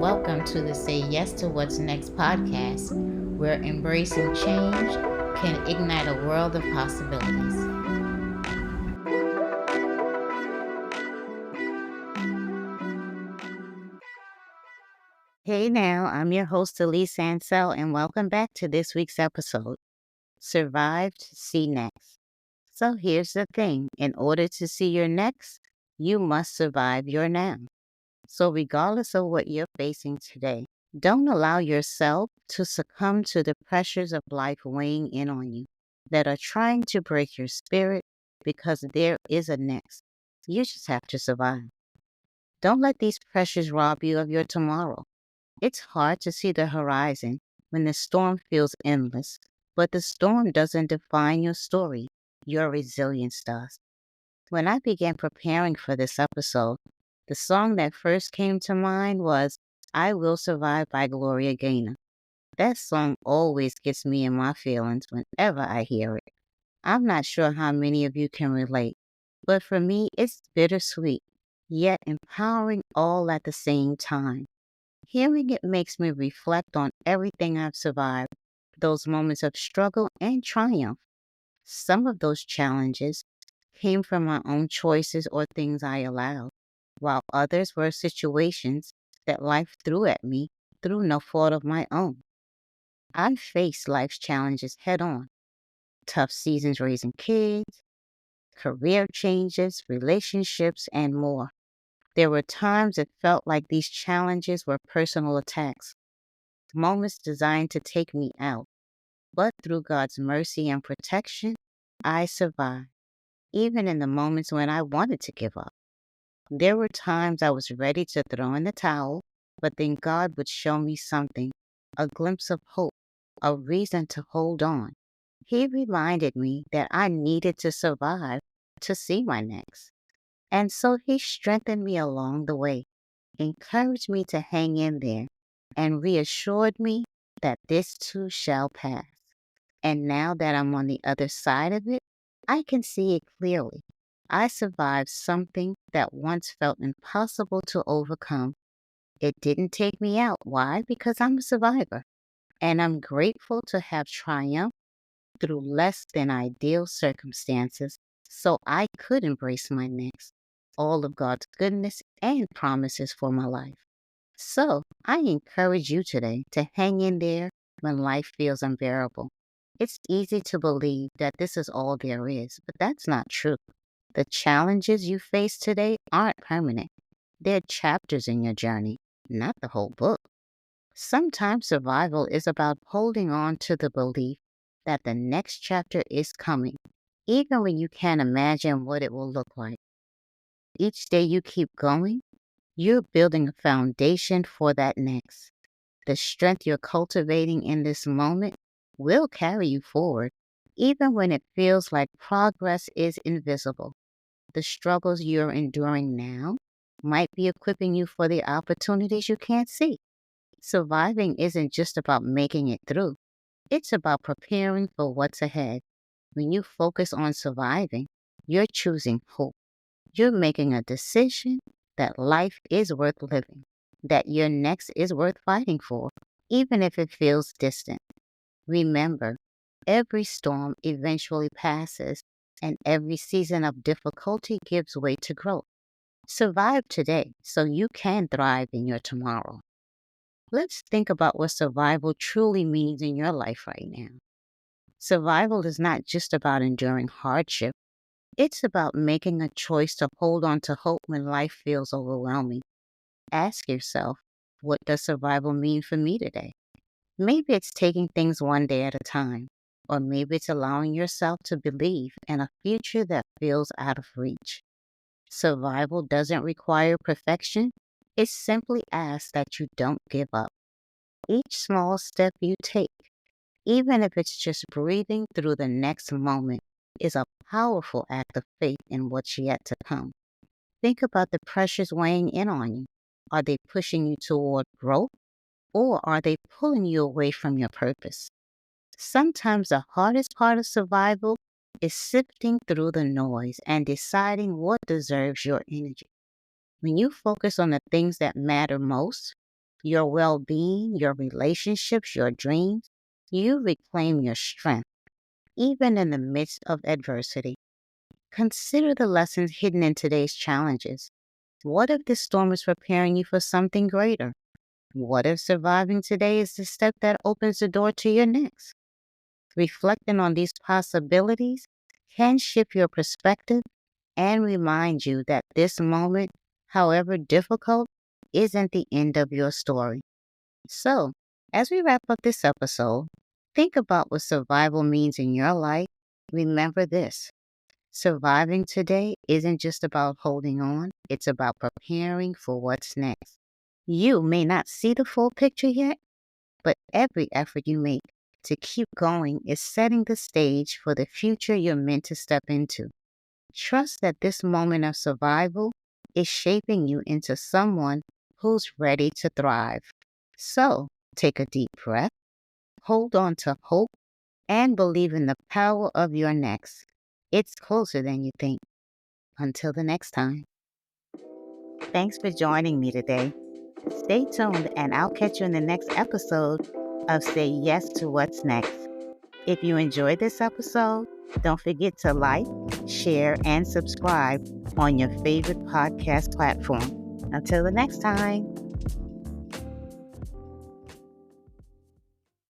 welcome to the Say Yes to What's Next podcast, where embracing change can ignite a world of possibilities. Hey now, I'm your host, Elise Ancel, and welcome back to this week's episode, Survived, See Next. So here's the thing, in order to see your next, you must survive your now. So regardless of what you're facing today, don't allow yourself to succumb to the pressures of life weighing in on you that are trying to break your spirit because there is a next. You just have to survive. Don't let these pressures rob you of your tomorrow. It's hard to see the horizon when the storm feels endless, but the storm doesn't define your story. Your resilience does. When I began preparing for this episode, the song that first came to mind was I Will Survive by Gloria Gaynor. That song always gets me in my feelings whenever I hear it. I'm not sure how many of you can relate, but for me, it's bittersweet, yet empowering all at the same time. Hearing it makes me reflect on everything I've survived, those moments of struggle and triumph. Some of those challenges came from my own choices or things I allowed, while others were situations that life threw at me through no fault of my own. I faced life's challenges head on: tough seasons raising kids, career changes, relationships, and more. There were times it felt like these challenges were personal attacks, moments designed to take me out. But through God's mercy and protection, I survived, even in the moments when I wanted to give up. There were times I was ready to throw in the towel, but then God would show me something, a glimpse of hope, a reason to hold on. He reminded me that I needed to survive to see my next. And so he strengthened me along the way, encouraged me to hang in there, and reassured me that this too shall pass. And now that I'm on the other side of it, I can see it clearly. I survived something that once felt impossible to overcome. It didn't take me out. Why? Because I'm a survivor. And I'm grateful to have triumphed through less than ideal circumstances so I could embrace my next, all of God's goodness and promises for my life. So I encourage you today to hang in there when life feels unbearable. It's easy to believe that this is all there is, but that's not true. The challenges you face today aren't permanent. They're chapters in your journey, not the whole book. Sometimes survival is about holding on to the belief that the next chapter is coming, even when you can't imagine what it will look like. Each day you keep going, you're building a foundation for that next. The strength you're cultivating in this moment will carry you forward, even when it feels like progress is invisible. The struggles you're enduring now might be equipping you for the opportunities you can't see. Surviving isn't just about making it through, it's about preparing for what's ahead. When you focus on surviving, you're choosing hope. You're making a decision that life is worth living, that your next is worth fighting for, even if it feels distant. Remember, every storm eventually passes, and every season of difficulty gives way to growth. Survive today so you can thrive in your tomorrow. Let's think about what survival truly means in your life right now. Survival is not just about enduring hardship, it's about making a choice to hold on to hope when life feels overwhelming. Ask yourself, what does survival mean for me today? Maybe it's taking things one day at a time, or maybe it's allowing yourself to believe in a future that feels out of reach. Survival doesn't require perfection, it simply asks that you don't give up. Each small step you take, even if it's just breathing through the next moment, is a powerful act of faith in what's yet to come. Think about the pressures weighing in on you. Are they pushing you toward growth, or are they pulling you away from your purpose? Sometimes the hardest part of survival is sifting through the noise and deciding what deserves your energy. When you focus on the things that matter most, your well-being, your relationships, your dreams. You reclaim your strength, even in the midst of adversity. Consider the lessons hidden in today's challenges. What if this storm is preparing you for something greater? What if surviving today is the step that opens the door to your next? Reflecting on these possibilities can shift your perspective and remind you that this moment, however difficult, isn't the end of your story. So, as we wrap up this episode, think about what survival means in your life. Remember this: surviving today isn't just about holding on, it's about preparing for what's next. You may not see the full picture yet, but every effort you make to keep going is setting the stage for the future you're meant to step into. Trust that this moment of survival is shaping you into someone who's ready to thrive. So, take a deep breath, hold on to hope, and believe in the power of your next. It's closer than you think. Until the next time. Thanks for joining me today. Stay tuned, and I'll catch you in the next episode of Say Yes to What's Next. If you enjoyed this episode, don't forget to like, share, and subscribe on your favorite podcast platform. Until the next time.